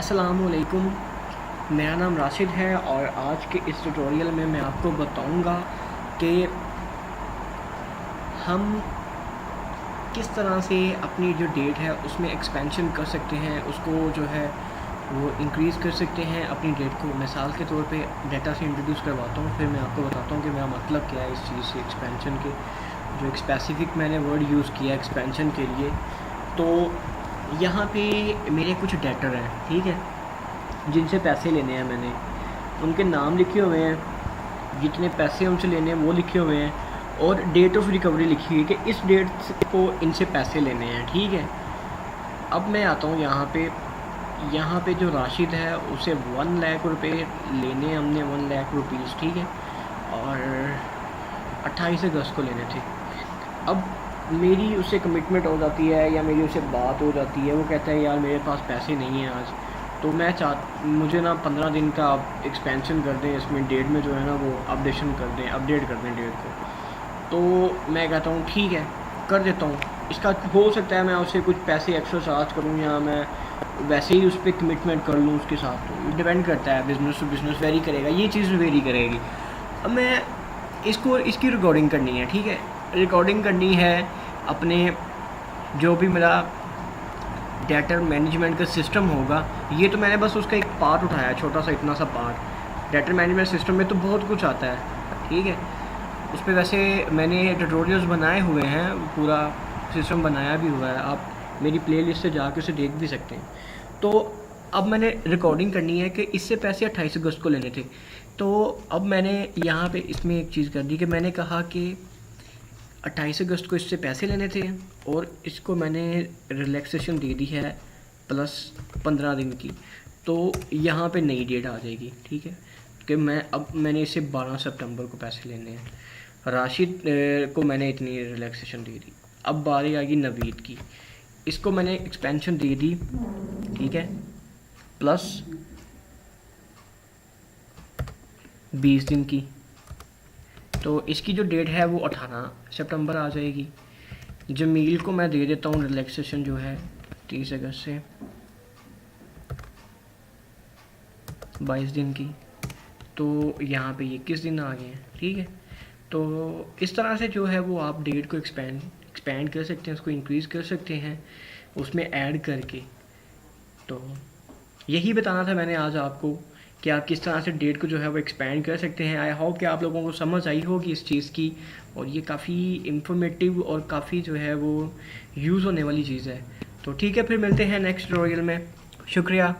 अस्सलाम वालेकुम। मेरा नाम राशिद है और आज के इस ट्यूटोरियल में मैं आपको बताऊंगा कि हम किस तरह से अपनी जो डेट है उसमें एक्सपेंशन कर सकते हैं, उसको जो है वो इंक्रीज़ कर सकते हैं अपनी डेट को। मिसाल के तौर पे डेटा से इंट्रोड्यूस करवाता हूँ, फिर मैं आपको बताता हूँ कि मेरा मतलब क्या है इस चीज़ से, एक्सपेंशन के। जो एक स्पेसिफ़िक मैंने वर्ड यूज़ किया एक्सपेंशन के लिए, तो यहाँ पे मेरे कुछ डेटर हैं, ठीक है, जिनसे पैसे लेने हैं। मैंने उनके नाम लिखे हुए हैं, जितने पैसे उनसे लेने हैं वो लिखे हुए हैं, और डेट ऑफ रिकवरी लिखी हुई है कि इस डेट को इनसे पैसे लेने हैं, ठीक है। अब मैं आता हूँ यहाँ पे जो राशिद है उसे 1 लाख रुपए लेने हैं हमने, 1 लाख रुपीज़, ठीक है, और 28 अगस्त को लेने थे। अब मेरी उससे कमिटमेंट हो जाती है या मेरी उससे बात हो जाती है, वो कहता है यार मेरे पास पैसे नहीं हैं आज, तो मुझे ना 15 दिन का आप एक्सपेंशन कर दें, इसमें डेट में जो है ना वो अपडेट कर दें डेट को। तो मैं कहता हूँ ठीक है, कर देता हूँ। इसका हो सकता है मैं उससे कुछ पैसे एक्स्ट्रा चार्ज करूँ या मैं वैसे ही उस पर कमिटमेंट कर लूँ उसके साथ, तो डिपेंड करता है, बिज़नेस टू बिज़नेस वेरी करेगा, ये चीज़ वेरी करेगी। अब मैं इसकी रिकॉर्डिंग करनी है, ठीक है, रिकॉर्डिंग करनी है अपने जो भी मेरा डेटर मैनेजमेंट का सिस्टम होगा। ये तो मैंने बस उसका एक पार्ट उठाया, छोटा सा इतना सा पार्ट। डेटर मैनेजमेंट सिस्टम में तो बहुत कुछ आता है, ठीक है, उस पर वैसे मैंने ट्यूटोरियल्स बनाए हुए हैं, पूरा सिस्टम बनाया भी हुआ है, आप मेरी प्लेलिस्ट से जाकर उसे देख भी सकते हैं। तो अब मैंने रिकॉर्डिंग करनी है कि इससे पैसे 28 अगस्त को लेने थे। तो अब मैंने यहाँ पे इसमें एक चीज़ कर दी कि मैंने कहा कि 28 अगस्त को इससे पैसे लेने थे और इसको मैंने रिलैक्सेशन दे दी है प्लस 15 दिन की। तो यहाँ पे नई डेट आ जाएगी, ठीक है, कि मैंने इसे 12 सितंबर को पैसे लेने हैं। राशिद को मैंने इतनी रिलैक्सेशन दे दी। अब बारी आ गई नवीद की, इसको मैंने एक्सपेंशन दे दी, ठीक है, प्लस 20 दिन की। तो इसकी जो डेट है वो 18 सितंबर आ जाएगी। जमील को मैं दे देता हूँ रिलैक्सेशन जो है 30 अगस्त से 22 दिन की। तो यहाँ पे 21 दिन आ गए हैं, ठीक है। तो इस तरह से जो है वो आप डेट को एक्सपेंड कर सकते हैं, उसको इंक्रीज़ कर सकते हैं उसमें ऐड करके। तो यही बताना था मैंने आज आपको कि आप किस तरह से डेट को जो है वो एक्सपेंड कर सकते हैं। आई होप कि आप लोगों को समझ आई होगी इस चीज़ की, और ये काफ़ी इंफॉर्मेटिव और काफ़ी जो है वो यूज़ होने वाली चीज़ है। तो ठीक है, फिर मिलते हैं नेक्स्ट ट्यूटोरियल में। शुक्रिया।